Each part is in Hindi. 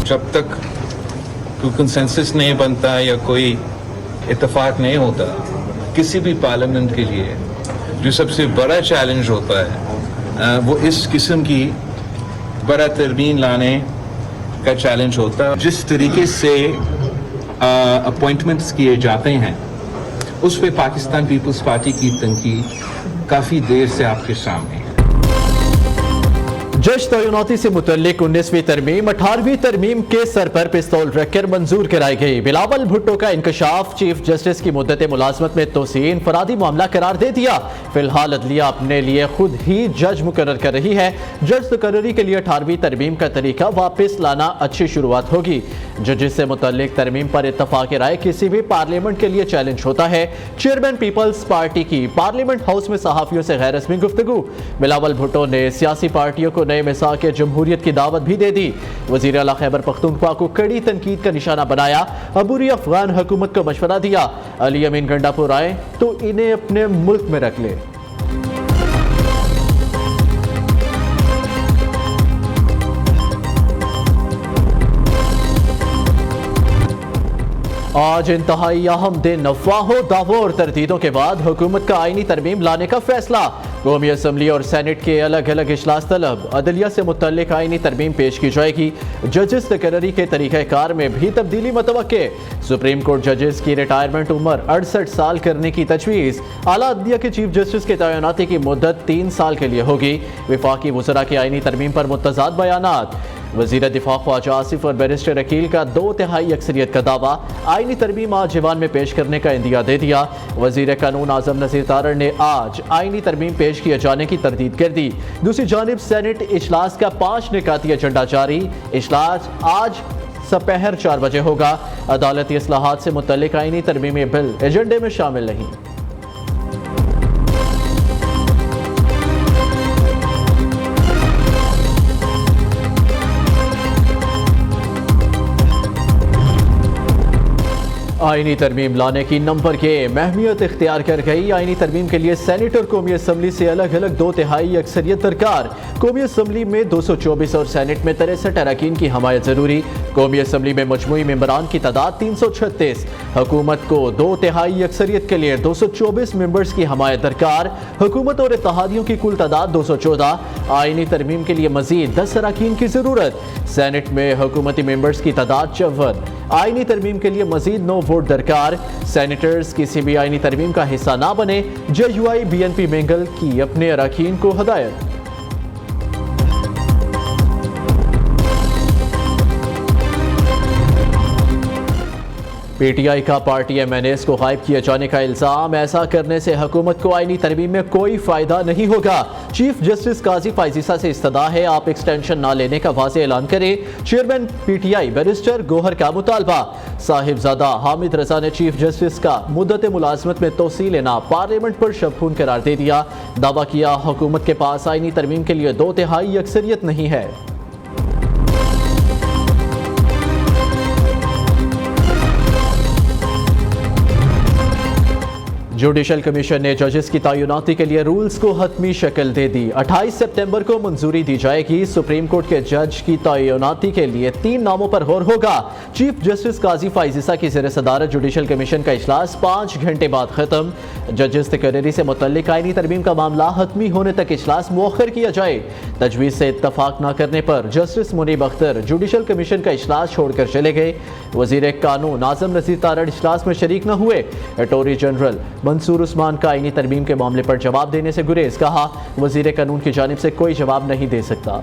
जब तक कोई कंसेंसस नहीं बनता या कोई इत्तेफाक नहीं होता, किसी भी पार्लियामेंट के लिए जो सबसे बड़ा चैलेंज होता है वो इस किस्म की बड़ा तरमीम लाने का चैलेंज होता है। जिस तरीके से अपॉइंटमेंट्स किए जाते हैं उस पे पाकिस्तान पीपल्स पार्टी की तनकीद काफ़ी देर से आपके सामने है। जज तैनाती से मुतल्लिक 19वीं तरमीम 18वीं तरमीम के सर पर पिस्तौल रखकर मंजूर कराई गई। बिलावल भुट्टो का इंकशाफ, चीफ जस्टिस की मुद्दत मुलाजमत में तोसी, इनफरादी मामला करार दे दिया। फिलहाल अदलिया अपने लिए खुद ही जज मुकर्रर कर रही है। जज तकर्री के लिए 18वीं तरमीम का तरीका वापस लाना अच्छी शुरुआत होगी। जजेस से मुतल्लिक तरमीम पर इत्तफाक राय किसी भी पार्लियामेंट के लिए चैलेंज होता है। चेयरमैन पीपल्स पार्टी की पार्लियामेंट हाउस में सहाफियों से गैर रस्मी गुफ्तगू। बिलावल भुट्टो ने सियासी पार्टियों को नए मिसाक जमहूरियत की दावत भी दे दी। वज़ीर आला खैबर पख्तूनख्वा को कड़ी तनकीद का निशाना बनाया। अबूरी अफगान हुकूमत को मशवरा दिया, अली अमीन गंडापुर आए तो इन्हें अपने मुल्क में रख ले। आज इंतहाई अहम दिन, अफवाहों दावों और तरदीदों के बाद हुकूमत का आईनी तरमीम लाने का फैसला। कौमी असम्बली और सेनेट के अलग अलग इजलास तलब। अदलिया से मुतल्लिक आईनी तरमीम पेश की जाएगी। जजेस तकर्री के तरीक़ाकार में भी तब्दीली मतवक्के। सुप्रीम कोर्ट जजेस की रिटायरमेंट उम्र 68 साल करने की तजवीज़। आला अदलिया के चीफ जस्टिस की तैनाती की मुद्दत 3 साल के लिए होगी। विफाकी वज़रा की आईनी तरमीम पर मुतज़ाद बयानात। वज़ीर दिफा ख्वाजा आसिफ और बैरिस्टर अकील का 2/3 अक्सरियत का दावा। आईनी तरमीम आज ईवान में पेश करने का इंदिया दे दिया। वज़ीर कानून आज़म नज़ीर तारड़ ने आज आईनी तरमीम पेश किए जाने की तरदीद कर दी। दूसरी जानिब सेनेट इजलास का 5 निकाती एजेंडा जारी। इजलास आज दोपहर 4 बजे होगा। अदालती इस्लाहात से मुतल्लिक आईनी तरमीमी बिल एजेंडे में शामिल नहीं। आईनी तरमीम लाने की नंबर गेम अहमियत इख्तियार कर गई। आईनी तरमीम के लिए सेनेट और कौमी असम्बली से अलग अलग 2/3 अक्सरियत दरकार। कौमी असम्बली में 224 और सेनेट में 63 अरकान की हमायत जरूरी। कौमी असम्बली में मजमूई मेंबरान की तादाद 336। हुकूमत को 2/3 अक्सरियत के लिए 224 मेंबर्स की हमायत दरकार। हुकूमत और इत्तेहादियों की कुल तादाद 214। आईनी तरमीम के लिए मजीद 10 अरकान की जरूरत। सेनेट में हुकूमती मेंबर्स की तादाद 54। आईनी तरमीम के लिए मजीद 9 वोट दरकार। सेनेटर्स किसी भी आईनी तरमीम का हिस्सा ना बने। JUI BNP मेंगल की अपने अरकान को हदायत। PTI का पार्टी MNAs को गायब किए जाने का इल्जाम। ऐसा करने से हुकूमत को आईनी तरमीम में कोई फायदा नहीं होगा। चीफ जस्टिस काजी फाइजीसा से इस्तदा है, आप एक्सटेंशन ना लेने का वाज़ेह ऐलान करें। चेयरमैन PTI बैरिस्टर गोहर का मुतालबा। साहिबजादा हामिद रजा ने चीफ जस्टिस का मुद्दत मुलाजमत में तोसी लेना पार्लियामेंट पर शबखून करार दे दिया। दावा किया हुकूमत के पास आईनी तरमीम के लिए 2/3 अक्सरियत नहीं है। जुडिशल कमीशन ने जजेस की तैनाती के लिए रूल्स को हतमी शक्ल दे दी। 28 सितंबर को मंजूरी दी जाएगी। सुप्रीम कोर्ट के जज की तैनाती के लिए 3 नामों पर गौर होगा। चीफ जस्टिस काजी फाइजीसा की ज़ेर सदारत जुडिशल कमीशन का इजलास 5 घंटे बाद खत्म। जजेस तकर्री से मुतल्लिक आईनी तरमीम का मामला हतमी होने तक इजलास मुअख्खर किया जाए। तजवीज़ से इत्तफाक न करने पर justice Munib Akhtar judicial commission का इजलास छोड़कर चले गए। वज़ीर कानून आज़म नज़ीर तारड़ इजलास में शरीक न हुए। अटॉर्नी जनरल मंसूर उस्मान का आईनी तरमीम के मामले पर जवाब देने से गुरेज। कहा वज़ीर कानून की जानिब से कोई जवाब नहीं दे सकता।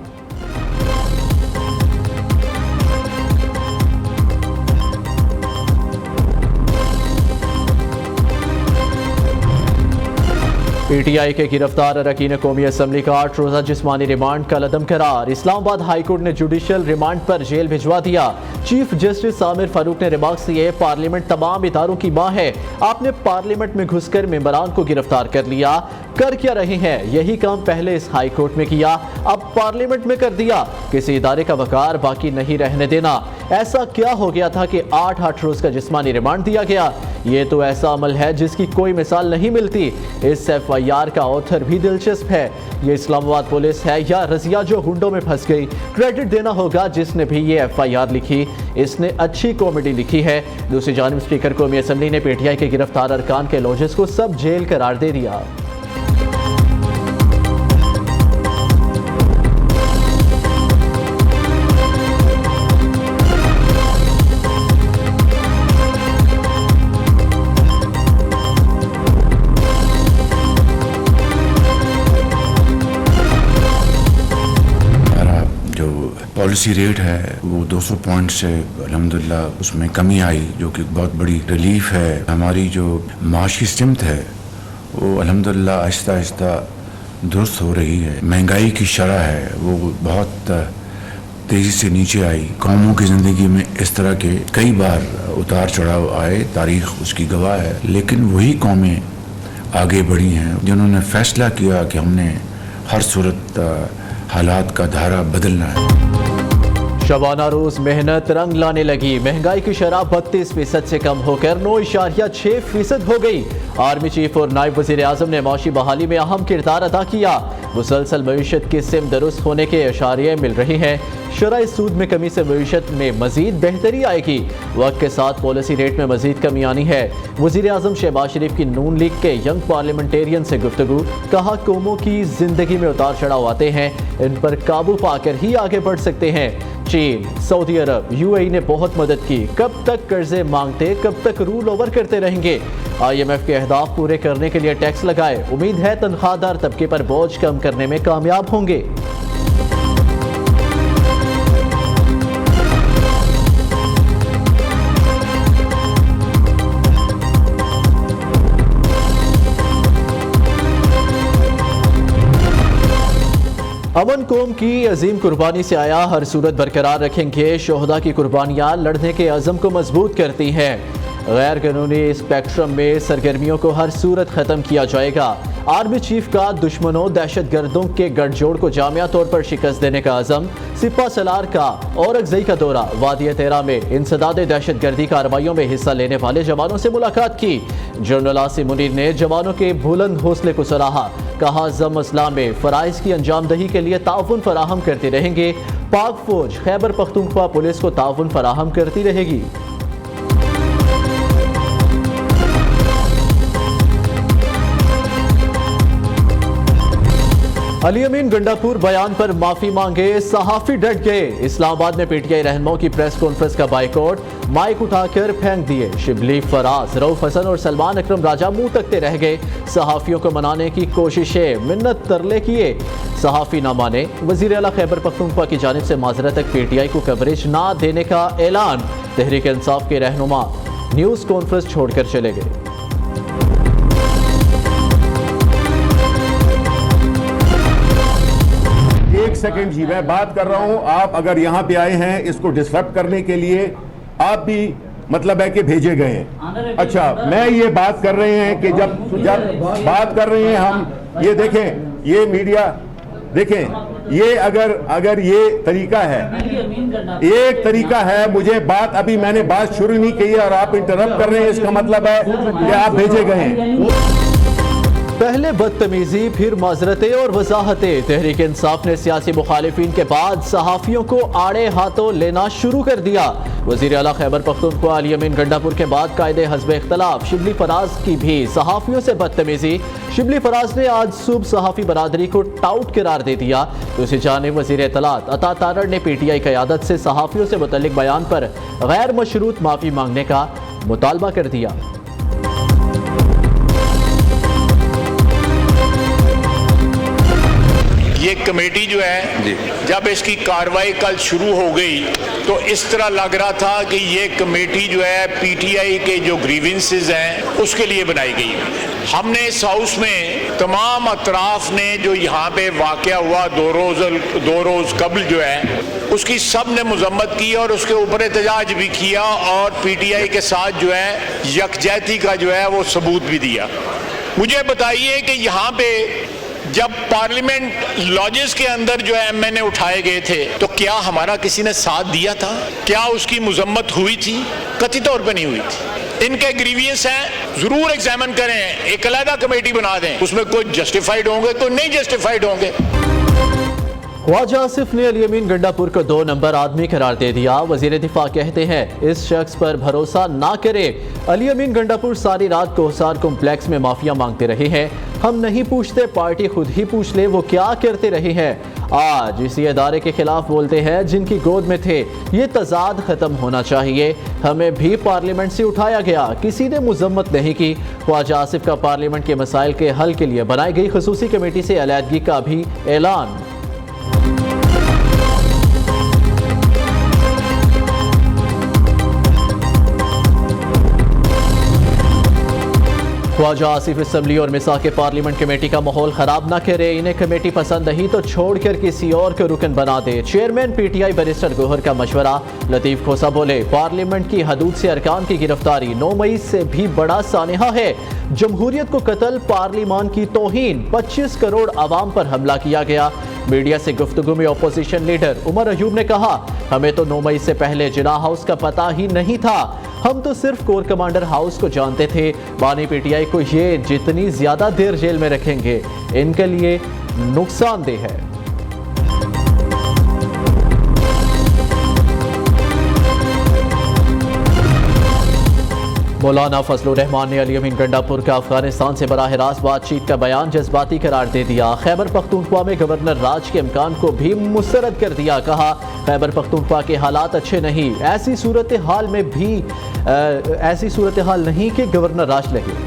PTI के गिरफ्तार अरकान कौमी असम्बली का 8 रोज़ा जिस्मानी रिमांड का लदम करार। इस्लामाबाद हाई कोर्ट ने जुडिशल रिमांड पर जेल भिजवा दिया। चीफ जस्टिस आमिर फारूक ने रिमार्क्स दिए, पार्लियामेंट तमाम इदारों की मां है। आपने पार्लियामेंट में घुसकर मेंबरान को गिरफ्तार कर लिया। कर क्या रहे हैं? यही काम पहले इस हाई कोर्ट में किया, अब पार्लियामेंट में कर दिया। किसी इदारे का वकार बाकी नहीं रहने देना। ऐसा क्या हो गया था कि 8 रोज का जिस्मानी रिमांड दिया गया? ये तो ऐसा अमल है जिसकी कोई मिसाल नहीं मिलती। इस FIR का ऑथर भी दिलचस्प है। ये इस्लामाबाद पुलिस है या रजिया जो हुंडों में फंस गई? क्रेडिट देना होगा जिसने भी ये FIR लिखी, इसने अच्छी कॉमेडी लिखी है। दूसरी जानिब स्पीकर कौमी असम्बली ने PTI के गिरफ्तार अरकान के लॉजेस को सब जेल करार दे दिया। पॉलिसी रेट है वो 200 पॉइंट से अल्हम्दुलिल्लाह उसमें कमी आई, जो कि बहुत बड़ी रिलीफ है। हमारी जो माशी सिमत है वो अल्हम्दुलिल्लाह आहिस्ता आहिस्ता दुरुस्त हो रही है। महंगाई की शरह है वो बहुत तेज़ी से नीचे आई। कौमों की ज़िंदगी में इस तरह के कई बार उतार चढ़ाव आए, तारीख उसकी गवाह है, लेकिन वही कौमें आगे बढ़ी हैं जिन्होंने फैसला किया कि हमने हर सूरत हालात का धारा बदलना है। शबाना रोज मेहनत रंग लाने लगी। महंगाई की शरह 32% से कम होकर 9.6% हो गई। आर्मी चीफ और नायब वजीर आजम ने माशी बहाली में अहम किरदार अदा किया। मुसलसल मईशत की सिम दुरुस्त होने के इशारे मिल रहे हैं। शरह सूद में कमी से मईशत में मजीद बेहतरी आएगी। वक्त के साथ पॉलिसी रेट में मजीद कमी आनी है। वजीर आजम शहबाज शरीफ की नून लीग के यंग पार्लियामेंटेरियन से गुफ्तगू। कहा कौमों की जिंदगी में उतार चढ़ाव आते हैं, इन पर काबू पाकर ही आगे बढ़ सकते हैं। चीन, सऊदी अरब, UAE ने बहुत मदद की। कब तक कर्जे मांगते, कब तक रूल ओवर करते रहेंगे? IMF के अहदाफ पूरे करने के लिए टैक्स लगाए। उम्मीद है तनख्वाहदार तबके पर बोझ कम करने में कामयाब होंगे। अमन कौम की अजीम कुर्बानी से आया हर सूरत बरकरार रखेंगे। शोहदा की कुर्बानियां लड़ने के अज़म को मजबूत करती हैं। गैर कानूनी स्पेक्ट्रम में सरगर्मियों को हर सूरत ख़त्म किया जाएगा। आर्मी चीफ का दुश्मनों दहशतगर्दों के गठजोड़ को जामिया तौर पर शिकस्त देने का अज़म। सिपा सलार का औरंगज़ई का दौरा। वादी तेरा में इंसदाद दहशतगर्दी कार्रवाइयों में हिस्सा लेने वाले जवानों से मुलाकात की। जनरल आसिम मुनीर ने जवानों के बुलंद हौसले को सराहा। कहा जम असला में फ़राइज़ की अंजामदही के लिए ताउन फराहम करते रहेंगे। पाक फौज खैबर पख्तूनख्वा पुलिस को ताउन फराहम करती रहेगी। अली अमीन गंडापुर बयान पर माफी मांगे, सहाफी डट गए। इस्लामाबाद में PTI रहनुमाओं की प्रेस कॉन्फ्रेंस का बाइकआउट, माइक उठाकर फेंक दिए। शिबली, फराज, रऊफ हसन और सलमान अकरम राजा मुंह तकते रह गए। सहाफियों को मनाने की कोशिशें, मिन्नत तरले किए, सहाफी ना माने। वजीर आला खैबर पख्तूनख्वा की जानिब से माजरत तक PTI को कवरेज ना देने का ऐलान। तहरीक इंसाफ के रहनुमा न्यूज़ कॉन्फ्रेंस छोड़कर चले गए। एक सेकंड जी, मैं बात कर रहा हूं। आप अगर यहां पे आए हैं इसको डिस्टर्ब करने के लिए, आप भी मतलब है कि भेजे गए हैं। अच्छा, मैं ये बात कर रहे हैं कि जब बात कर रहे हैं हम, ये देखें, ये मीडिया देखें, ये अगर ये तरीका है, एक तरीका है, मुझे बात अभी मैंने बात शुरू नहीं की और आप इंटरप्ट कर रहे हैं, इसका मतलब है कि आप भेजे गए हैं। पहले बदतमीजी, फिर माजरतें और वजाहतें। तहरीक इंसाफ ने सियासी मुखालिफिन के बाद सहाफियों को आड़े हाथों लेना शुरू कर दिया। वजीर आला खैबर पख्तूनख्वा अली अमीन गंडापुर के बाद कायदे हस्ब इख्तलाफ। शिबली फराज की भी सहाफियों से बदतमीजी। शिबली फराज ने आज सुबह सहाफी बरादरी को टाउट करार दे दिया। दूसरी जानिब वजीर इत्तलात अता तारड़ ने PTI क़यादत से सहाफियों से मुतल्लिक बयान पर गैर मशरूत माफी मांगने का मुतालबा कर दिया। ये कमेटी जो है, जब इसकी कार्रवाई कल शुरू हो गई तो इस तरह लग रहा था कि ये कमेटी जो है PTI के जो ग्रीवेंसेस हैं उसके लिए बनाई गई। हमने इस हाउस में तमाम अतराफ ने जो यहाँ पे वाक़या हुआ दो रोज़ कबल जो है उसकी सब ने मजम्मत की और उसके ऊपर एहतजाज भी किया और PTI के साथ जो है यकजहती का जो है वो सबूत भी दिया। मुझे बताइए कि यहाँ पे जब पार्लियामेंट लॉजेस के अंदर जो है एमएनए उठाए गए थे तो क्या हमारा किसी ने साथ दिया था? क्या उसकी मुजम्मत हुई थी? कथित तौर पे नहीं हुई थी। इनके ग्रीवियंस हैं, जरूर एग्जामिन करें, एक अलग कमेटी बना दें, उसमें कोई जस्टिफाइड होंगे, कोई नहीं जस्टिफाइड होंगे। ख्वाजा आसिफ ने अली अमीन गंडापुर को 2 नंबर आदमी करार दे दिया। वजीर दिफा कहते हैं इस शख्स पर भरोसा ना करें। अली अमीन गंडापुर सारी रात कोहसार कॉम्प्लेक्स में माफिया मांगते रहे हैं। हम नहीं पूछते, पार्टी खुद ही पूछ ले वो क्या करते रहे हैं। आज इसी अदारे के खिलाफ बोलते हैं जिनकी गोद में थे। ये तजाद खत्म होना चाहिए। हमें भी पार्लियामेंट से उठाया गया, किसी ने मुजम्मत नहीं की। ख्वाजा आसिफ का पार्लियामेंट के मसाइल के हल के लिए बनाई गई खसूसी कमेटी से अलहदगी का भी ऐलान। ख्वाजा आसिफ असम्बली और मिसा के पार्लियामेंट कमेटी का माहौल खराब ना करे। इन्हें कमेटी पसंद नहीं तो छोड़कर किसी और को रुकन बना दे। चेयरमैन पीटीआई बैरिस्टर गोहर का मशवरा। लतीफ खोसा बोले पार्लियामेंट की हदूद से अरकान की गिरफ्तारी 9 मई से भी बड़ा सानेहा है। जमहूरियत को कत्ल, पार्लियामान की तौहीन, 25 करोड़ आवाम पर हमला किया गया। मीडिया से गुफ्तगू में अपोजिशन लीडर उमर अयूब ने कहा हमें तो 9 मई से पहले जिना हाउस का पता ही नहीं था। हम तो सिर्फ कोर कमांडर हाउस को जानते थे। बानी पीटीआई को ये जितनी ज्यादा देर जेल में रखेंगे इनके लिए नुकसानदेह है। मौलाना फजलुर रहमान ने अली अमीन गंडापुर का अफगानिस्तान से बराह रास्त बातचीत का बयान जज्बाती करार दे दिया। खैबर पख्तूनख्वा में गवर्नर राज के इम्कान को भी मुस्तरद कर दिया। कहा खैबर पख्तूनख्वा के हालात अच्छे नहीं, ऐसी सूरत हाल नहीं कि गवर्नर राज लगे।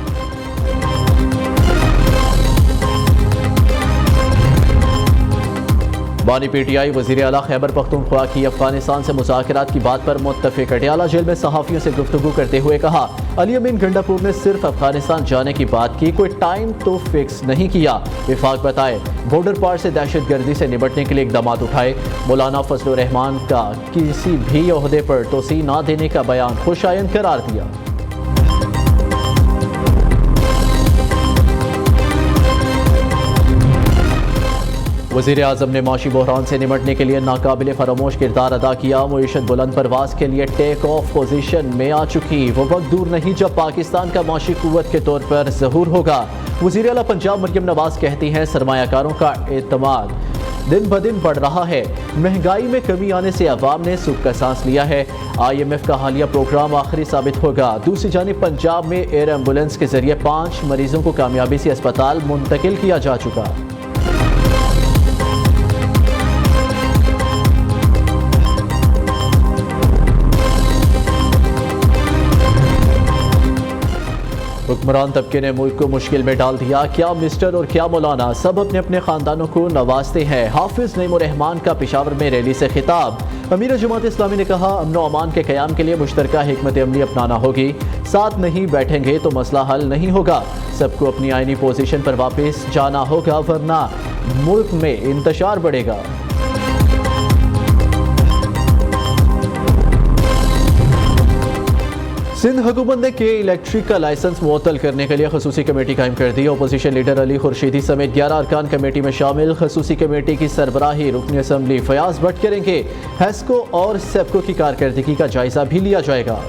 बानी पीटीआई वज़ीर आला खैबर पख्तूनख्वा की अफगानिस्तान से मुज़ाकरात की बात पर मुत्तफ़िक़। अडयाला जेल में सहाफ़ियों से गुफ्तगू करते हुए कहा अली अमीन गंडापुर ने सिर्फ अफगानिस्तान जाने की बात की, कोई टाइम तो फिक्स नहीं किया। विफाक बताए बॉर्डर पार से दहशतगर्दी से निपटने के लिए इक़दाम उठाए। मौलाना फजलुर रहमान का किसी भी ओहदे पर तोसी ना देने का बयान खुशायन करार दिया। वज़ीर आज़म ने माशी बहरान से निपटने के लिए नाकाबिल फरामोश किरदार अदा किया। मईशत बुलंद परवाज के लिए टेक ऑफ पोजीशन में आ चुकी। वो वक्त दूर नहीं जब पाकिस्तान का माशी कुव्वत के तौर पर ज़हूर होगा। वज़ीर आला पंजाब मरियम नवाज कहती हैं सरमायाकारों का एतमाद दिन ब दिन बढ़ रहा है। महंगाई में कमी आने से अवाम ने सुख का सांस लिया है। IMF का हालिया प्रोग्राम आखिरी साबित होगा। दूसरी जानिब पंजाब में एयर एम्बुलेंस के जरिए 5 मरीजों को कामयाबी से अस्पताल मुंतकिल किया जा चुका। हुक्मरान तबके ने मुल्क को मुश्किल में डाल दिया। क्या मिस्टर और क्या मौलाना, सब अपने अपने खानदानों को नवाजते हैं। हाफिज नईमुर रहमान का पेशावर में रैली से खिताब। अमीर जमात इस्लामी ने कहा अमन व अमान के क़याम के लिए मुश्तरका हिकमत अमली अपनाना होगी। साथ नहीं बैठेंगे तो मसला हल नहीं होगा। सबको अपनी आईनी पोजीशन पर वापस जाना होगा वरना मुल्क में इंतशार बढ़ेगा। सिंध हुकूमत ने के इलेक्ट्रिक का लाइसेंस मुअत्तल करने के लिए खसूसी कमेटी कायम कर दी। अपोजिशन लीडर अली खुर्शीदी समेत 11 अरकान कमेटी में शामिल। खसूसी कमेटी की सरबराही रुकन असम्बली फयाज भट्ट करेंगे। हेस्को और सेप्को की कारकर्दगी का जायजा भी लिया जाएगा।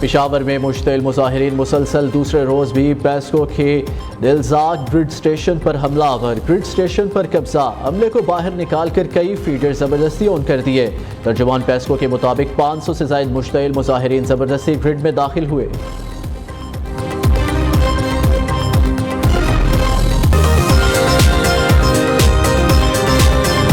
पेशावर में मुश्तिल मुजाहिरीन मुसलसल दूसरे रोज़ भी पेस्को के दिलजाक ग्रिड स्टेशन पर हमलावर। ग्रिड स्टेशन पर कब्जा, अमले को बाहर निकाल कर कई फीडर ज़बरदस्ती ऑन कर दिए। तर्जुमान पेस्को के मुताबिक 500 से ज़ायद मुश्तिल मुजाहिरीन ज़बरदस्ती ग्रिड में दाखिल हुए।